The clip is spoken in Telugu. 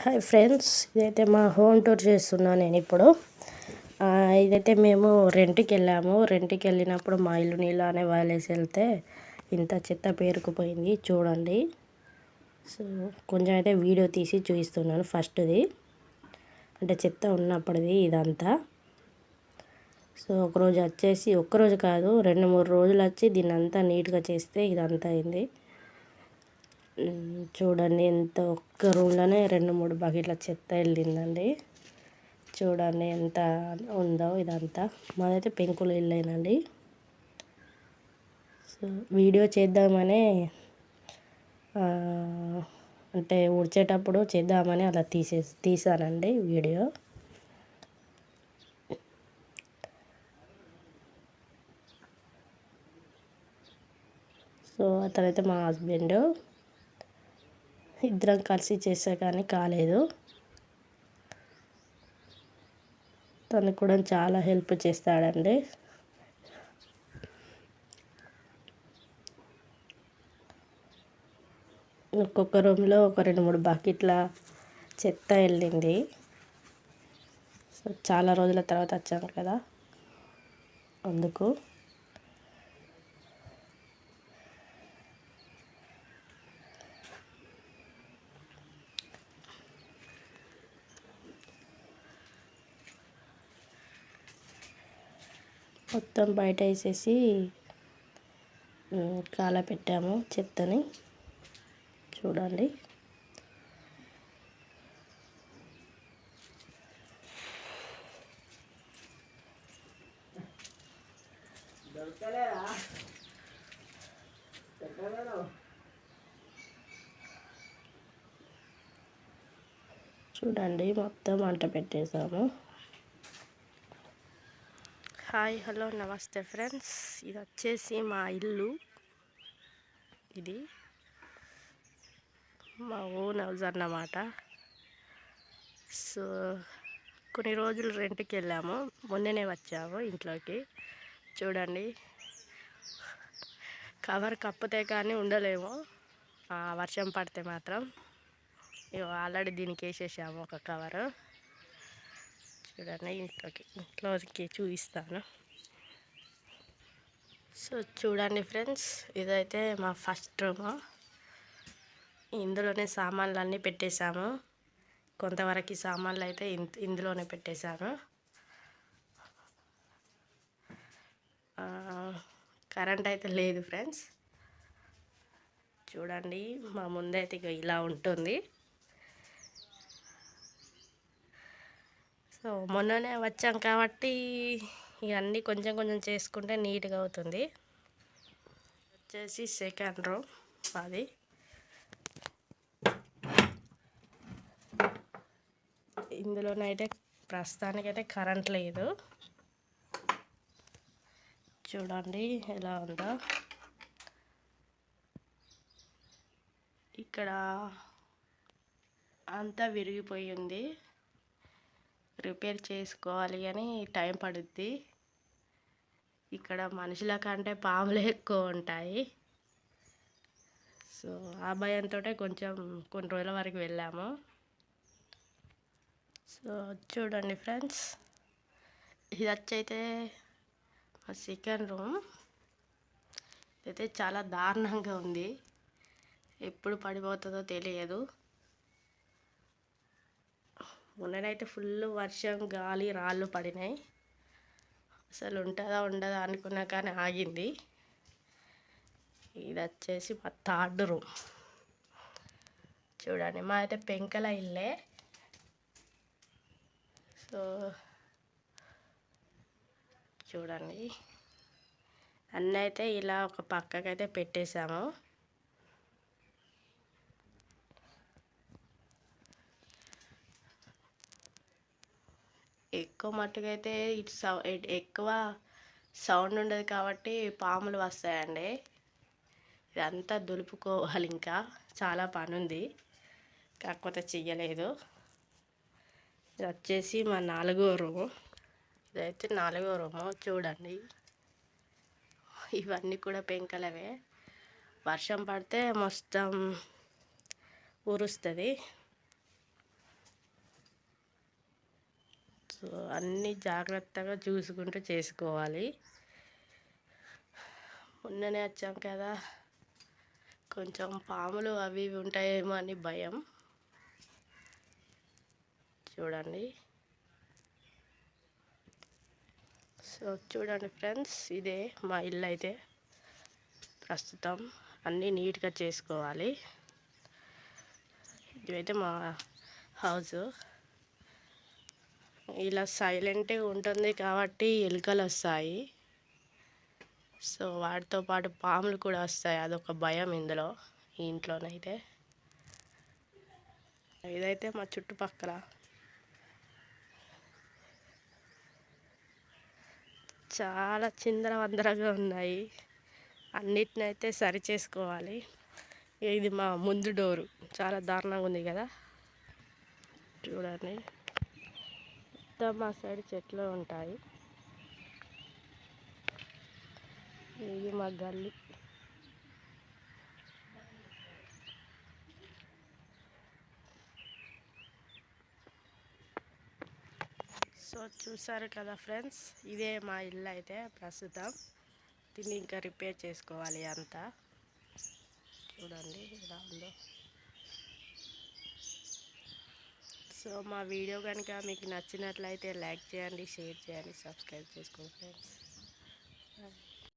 హాయ్ ఫ్రెండ్స్, ఇదైతే మా హోమ్ టూర్ చేస్తున్నాను నేను ఇప్పుడు. ఇదైతే మేము రెంట్కి వెళ్ళినప్పుడు మా ఇల్లు నీళ్ళు అనే వదిలేసి వెళ్తే ఇంత చెత్త పేరుకుపోయింది చూడండి. సో కొంచెం అయితే వీడియో తీసి చూపిస్తున్నాను. ఫస్ట్ది అంటే చెత్త ఉన్నప్పటిది ఇదంతా. సో ఒకరోజు వచ్చేసి ఒక్కరోజు కాదు 2-3 రోజులు వచ్చి దీన్ని అంతా నీట్గా చేస్తే ఇదంతా అయింది. చూడండి, ఎంత ఒక్క రూమ్లోనే 2-3 బకెట్ల చెత్త వెళ్ళిందండి. చూడండి ఎంత ఉందో ఇదంతా. మాదైతే పెంకుల ఇల్లేనండి. సో వీడియో చేద్దామని అంటే ఊడ్చేటప్పుడు చేద్దామని అలా తీసానండి వీడియో. సో అతనైతే మా హస్బెండ్, ఇద్దరం కలిసి చేసా కానీ కాలేదు. తను కూడా చాలా హెల్ప్ చేస్తాడండి. ఒక్కొక్క రూమ్లో ఒక 2-3 బకెట్ల చెత్త వెళ్ళింది. సో చాలా రోజుల తర్వాత వచ్చాను కదా, అందుకు. మొత్తం బయట వేసేసి పెట్టాము చెత్తని. చూడండి, చూడండి మొత్తం వంట పెట్టేసాము. హాయ్, హలో, నమస్తే ఫ్రెండ్స్. ఇది వచ్చేసి మా ఇల్లు. ఇది మా ఓన్ హౌస్ అన్నమాట. సో కొన్ని రోజులు రెంట్కి వెళ్ళాము, మొన్ననే వచ్చాము ఇంట్లోకి. చూడండి, కవర్ కప్పితే కానీ ఉండలేము, వర్షం పడితే మాత్రం. ఆల్రెడీ దీనికి వేసేసాము ఒక కవరు. చూడండి, ఇంట్లోకి చూపిస్తాను. సో చూడండి ఫ్రెండ్స్, ఇదైతే మా ఫస్ట్ రూమ్. ఇందులోనే సామాన్లు అన్నీ పెట్టేశాము. కొంతవరకు సామాన్లు అయితే ఇందులోనే పెట్టేశాము. కరెంట్ అయితే లేదు ఫ్రెండ్స్. చూడండి, మా ముందైతే ఇలా ఉంటుంది. సో మొన్ననే వచ్చాం కాబట్టి ఇవన్నీ కొంచెం కొంచెం చేసుకుంటే నీట్గా అవుతుంది. వచ్చేసి సెకండ్ రూమ్ అది. ఇందులోనైతే ప్రస్తుతానికైతే కరెంట్ లేదు. చూడండి ఎలా ఉందో. ఇక్కడ అంతా విరిగిపోయి ఉంది, రిపేర్ చేసుకోవాలి అని టైం పడుద్ది. ఇక్కడ మనుషుల కంటే పాములే ఎక్కువ ఉంటాయి. సో ఆ భయంతో కొంచెం కొన్ని రోజుల వరకు వెళ్ళాము. సో చూడండి ఫ్రెండ్స్, ఇది వచ్చైతే మా సెకండ్ రూమ్. ఇదైతే చాలా దారుణంగా ఉంది, ఎప్పుడు పడిపోతుందో తెలియదు. మొన్ననైతే ఫుల్ వర్షం, గాలి, రాళ్ళు పడినాయి. అసలు ఉంటుందా ఉండదా అనుకున్నా కానీ ఆగింది. ఇది వచ్చేసి మా థర్డ్ రూమ్. చూడండి, మా అయితే పెంకల ఇల్లే. సో చూడండి, అన్నీ అయితే ఇలా ఒక పక్కకైతే పెట్టేశాము. ఎక్కువ మట్టుకైతే ఎక్కువ సౌండ్ ఉండదు కాబట్టి పాములు వస్తాయండి. ఇదంతా దులుపుకోవాలి, ఇంకా చాలా పని ఉంది, కాకపోతే చెయ్యలేదు. ఇది వచ్చేసి మా 4వ రూము. ఇదైతే 4వ రూము. చూడండి, ఇవన్నీ కూడా పెంకలవే. వర్షం పడితే మొత్తం ఊరుస్తుంది. సో అన్నీ జాగ్రత్తగా చూసుకుంటూ చేసుకోవాలి. మొన్ననే వచ్చాం కదా, కొంచెం పాములు అవి ఇవి ఉంటాయేమో అని భయం. చూడండి. సో చూడండి ఫ్రెండ్స్, ఇదే మా ఇల్లు అయితే ప్రస్తుతం. అన్నీ నీట్గా చేసుకోవాలి. ఇదైతే మా హౌస్. ఇలా సైలెంట్గా ఉంటుంది కాబట్టి ఎలుకలు వస్తాయి. సో వాటితో పాటు పాములు కూడా వస్తాయి, అదొక భయం ఇందులో, ఈ ఇంట్లోనైతే. ఇదైతే మా చుట్టుపక్కల చాలా చిందరవందరగా ఉన్నాయి. అన్నిటినైతే సరి చేసుకోవాలి. ఇది మా ముందు డోరు, చాలా దారుణంగా ఉంది కదా. చూడండి, మొత్తం మా సైడ్ చెట్లు ఉంటాయి. ఇది మా గల్లీ. సో చూసారు కదా ఫ్రెండ్స్, ఇదే మా ఇల్లు అయితే ప్రస్తుతం. దీన్ని ఇంకా రిపేర్ చేసుకోవాలి అంతా. చూడండి ఎలా ఉందో. సో మా వీడియో కనుక మీకు నచ్చినట్లయితే లైక్ చేయండి, షేర్ చేయండి, సబ్స్క్రైబ్ చేసుకోండి ఫ్రెండ్స్.